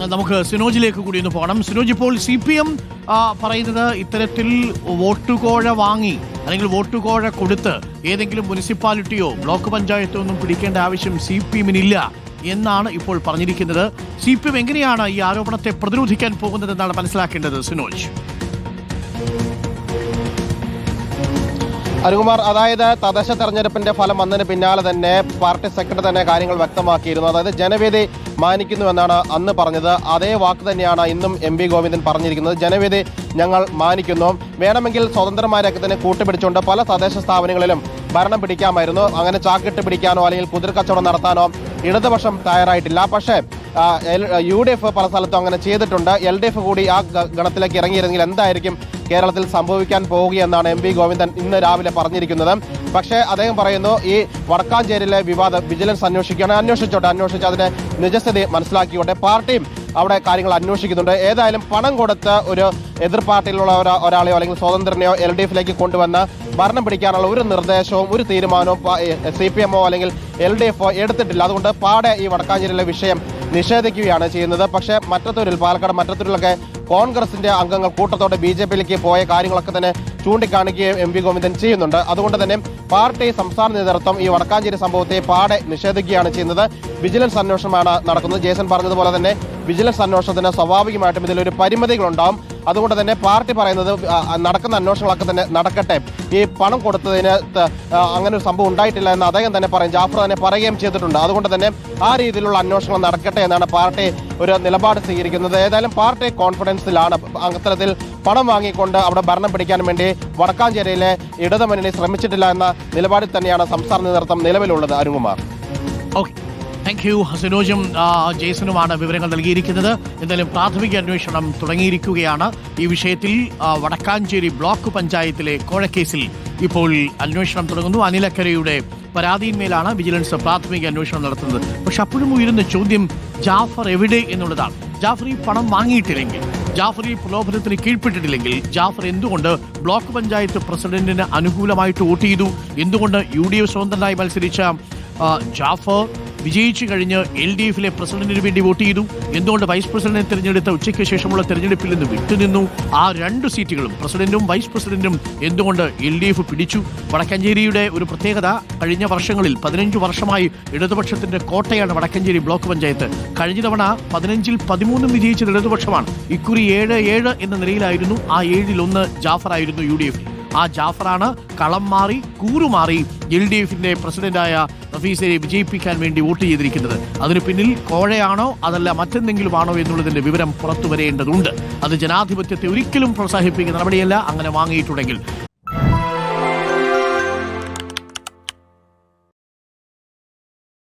നമുക്ക് സിനോജിലേക്ക് കൂടി ഒന്ന് പോകണം. സിനോജ്, ഇപ്പോൾ CPM പറയുന്നത് ഇത്തരത്തിൽ വോട്ടുകോഴ വാങ്ങി അല്ലെങ്കിൽ വോട്ടുകോഴ കൊടുത്ത് ഏതെങ്കിലും മുനിസിപ്പാലിറ്റിയോ ബ്ലോക്ക് പഞ്ചായത്തോ ഒന്നും പിടിക്കേണ്ട ആവശ്യം CPM-നില്ല എന്നാണ് ഇപ്പോൾ പറഞ്ഞിരിക്കുന്നത്. CPM എങ്ങനെയാണ് ഈ ആരോപണത്തെ പ്രതിരോധിക്കാൻ പോകുന്നതെന്നാണ് മനസ്സിലാക്കേണ്ടത് സിനോജ്. അരുകുമാർ, അതായത് തദ്ദേശ തെരഞ്ഞെടുപ്പിന്റെ ഫലം വന്നതിന് പിന്നാലെ തന്നെ പാർട്ടി സെക്രട്ടറി തന്നെ കാര്യങ്ങൾ വ്യക്തമാക്കിയിരുന്നു. അതായത് ജനവിധി മാനിക്കുന്നുവെന്നാണ് അന്ന് പറഞ്ഞത്. അതേ വാക്ക് തന്നെയാണ് ഇന്നും MV ഗോവിന്ദൻ പറഞ്ഞിരിക്കുന്നത്. ജനവിധി ഞങ്ങൾ മാനിക്കുന്നു, വേണമെങ്കിൽ സ്വതന്ത്രന്മാരെയൊക്കെ തന്നെ കൂട്ടുപിടിച്ചുകൊണ്ട് പല തദ്ദേശ സ്ഥാപനങ്ങളിലും ഭരണം പിടിക്കാമായിരുന്നു. അങ്ങനെ ചാക്കിട്ട് പിടിക്കാനോ അല്ലെങ്കിൽ കുതിരക്കച്ചവടം നടത്താനോ ഇടതുപക്ഷം തയ്യാറായിട്ടില്ല. പക്ഷേ UDF പല സ്ഥലത്തും അങ്ങനെ ചെയ്തിട്ടുണ്ട്. LDF കൂടി ആ ഗണത്തിലേക്ക് ഇറങ്ങിയിരുന്നെങ്കിൽ എന്തായിരിക്കും കേരളത്തിൽ സംഭവിക്കാൻ പോവുകയെന്നാണ് MV ഗോവിന്ദൻ ഇന്ന് രാവിലെ പറഞ്ഞിരിക്കുന്നത്. പക്ഷേ അദ്ദേഹം പറയുന്നു, ഈ വടക്കാഞ്ചേരിയിലെ വിവാദം വിജിലൻസ് അന്വേഷിച്ച് അതിന്റെ നിജസ്ഥിതി മനസ്സിലാക്കിയോട്ടെ പാർട്ടിയും അവിടെ കാര്യങ്ങൾ അന്വേഷിക്കുന്നുണ്ട്. ഏതായാലും പണം കൊടുത്ത് ഒരു എതിർ പാർട്ടിയിലുള്ള ഒരാളെയോ അല്ലെങ്കിൽ സ്വതന്ത്രനെയോ LDF-ലേക്ക് കൊണ്ടുവന്ന് ഭരണം പിടിക്കാനുള്ള ഒരു നിർദ്ദേശവും ഒരു തീരുമാനവും CPM-ഓ അല്ലെങ്കിൽ LDF-ഓ എടുത്തിട്ടില്ല. അതുകൊണ്ട് പാടെ ഈ വടക്കാഞ്ചേരിയിലെ വിഷയം നിഷേധിക്കുകയാണ് ചെയ്യുന്നത്. പക്ഷേ പാലക്കാട് മറ്റത്തൂരിലൊക്കെ കോൺഗ്രസിന്റെ അംഗങ്ങൾ കൂട്ടത്തോടെ BJP-യിലേക്ക് പോയ കാര്യങ്ങളൊക്കെ തന്നെ ചൂണ്ടിക്കാണിക്കുകയും MV ഗോവിന്ദൻ ചെയ്യുന്നുണ്ട്. അതുകൊണ്ട് തന്നെ പാർട്ടി സംസ്ഥാന നേതൃത്വം ഈ വടക്കാഞ്ചേരി സംഭവത്തെ പാടെ നിഷേധിക്കുകയാണ് ചെയ്യുന്നത്. വിജിലൻസ് അന്വേഷണമാണ് നടക്കുന്നത്. ജേസൺ പറഞ്ഞതുപോലെ തന്നെ വിജിലൻസ് അന്വേഷണത്തിന് സ്വാഭാവികമായിട്ടും ഇതിലൊരു പരിമിതികളുണ്ടാവും. അതുകൊണ്ട് തന്നെ പാർട്ടി പറയുന്നത് നടക്കുന്ന അന്വേഷണങ്ങളൊക്കെ തന്നെ നടക്കട്ടെ, ഈ പണം കൊടുത്തതിന് അങ്ങനെ ഒരു സംഭവം ഉണ്ടായിട്ടില്ല എന്ന് അദ്ദേഹം തന്നെ പറയും, ജാഫർ തന്നെ പറയുകയും ചെയ്തിട്ടുണ്ട്. അതുകൊണ്ട് തന്നെ ആ രീതിയിലുള്ള അന്വേഷണം നടക്കട്ടെ എന്നാണ് പാർട്ടി ഒരു നിലപാട് സ്വീകരിക്കുന്നത്. ഏതായാലും പാർട്ടി കോൺഫിഡൻസിലാണ്. അത്തരത്തിൽ പണം വാങ്ങിക്കൊണ്ട് അവിടെ ഭരണം പിടിക്കാൻ വേണ്ടി വടക്കാഞ്ചേരിയിലെ ഇടതുമുന്നണി ശ്രമിച്ചിട്ടില്ല എന്ന നിലപാടിൽ തന്നെയാണ് സംസ്ഥാന നേതൃത്വം നിലവിലുള്ളത്. അരുൺകുമാർ. Thank you. സിനോജും ജേസനുമാണ് വിവരങ്ങൾ നൽകിയിരിക്കുന്നത്. എന്തായാലും പ്രാഥമിക അന്വേഷണം തുടങ്ങിയിരിക്കുകയാണ്. ഈ വിഷയത്തിൽ വടക്കാഞ്ചേരി ബ്ലോക്ക് പഞ്ചായത്തിലെ കോഴക്കേസിൽ ഇപ്പോൾ അന്വേഷണം തുടങ്ങുന്നു. അനിലക്കരയുടെ പരാതിയിന്മേലാണ് വിജിലൻസ് പ്രാഥമിക അന്വേഷണം നടത്തുന്നത്. പക്ഷെ അപ്പോഴും ഉയരുന്ന ചോദ്യം ജാഫർ എവിടെ എന്നുള്ളതാണ്. ജാഫർ ഈ പണം വാങ്ങിയിട്ടില്ലെങ്കിൽ, ജാഫർ ഈ പ്രലോഭനത്തിന് കീഴ്പ്പെട്ടിട്ടില്ലെങ്കിൽ ജാഫർ എന്തുകൊണ്ട് ബ്ലോക്ക് പഞ്ചായത്ത് പ്രസിഡന്റിന് അനുകൂലമായിട്ട് വോട്ട് ചെയ്തു? എന്തുകൊണ്ട് UDF സ്വതന്ത്രനായി മത്സരിച്ച ജാഫർ വിജയിച്ചു കഴിഞ്ഞ് LDF-ലെ പ്രസിഡന്റിന് വേണ്ടി വോട്ട് ചെയ്തു? എന്തുകൊണ്ട് വൈസ് പ്രസിഡന്റിനെ തിരഞ്ഞെടുത്ത ഉച്ചയ്ക്ക് ശേഷമുള്ള തെരഞ്ഞെടുപ്പിൽ നിന്ന് വിട്ടുനിന്നു? ആ 2 സീറ്റുകളും പ്രസിഡന്റും വൈസ് പ്രസിഡന്റും എന്തുകൊണ്ട് LDF പിടിച്ചു? വടക്കഞ്ചേരിയുടെ ഒരു പ്രത്യേകത, കഴിഞ്ഞ വർഷങ്ങളിൽ 15 വർഷമായി ഇടതുപക്ഷത്തിന്റെ കോട്ടയാണ് വടക്കഞ്ചേരി ബ്ലോക്ക് പഞ്ചായത്ത്. കഴിഞ്ഞ തവണ 15-ൽ 13 വിജയിച്ചത് ഇടതുപക്ഷമാണ്. ഇക്കുറി 7 എന്ന നിലയിലായിരുന്നു. ആ 7-ൽ 1 ജാഫറായിരുന്നു UDF. ആ ജാഫറാണ് കളം മാറി കൂറുമാറി LDF-ന്റെ പ്രസിഡന്റായ നഫീസയെ വിജയിപ്പിക്കാൻ വേണ്ടി വോട്ട് ചെയ്തിരിക്കുന്നത്. അതിന് പിന്നിൽ കോഴയാണോ അതല്ല മറ്റെന്തെങ്കിലും ആണോ എന്നുള്ളതിന്റെ വിവരം പുറത്തു വരേണ്ടതുണ്ട്. അത് ജനാധിപത്യത്തെ ഒരിക്കലും പ്രോത്സാഹിപ്പിക്കുന്ന നടപടിയല്ല. അങ്ങനെ വാങ്ങിയിട്ടുണ്ടെങ്കിൽ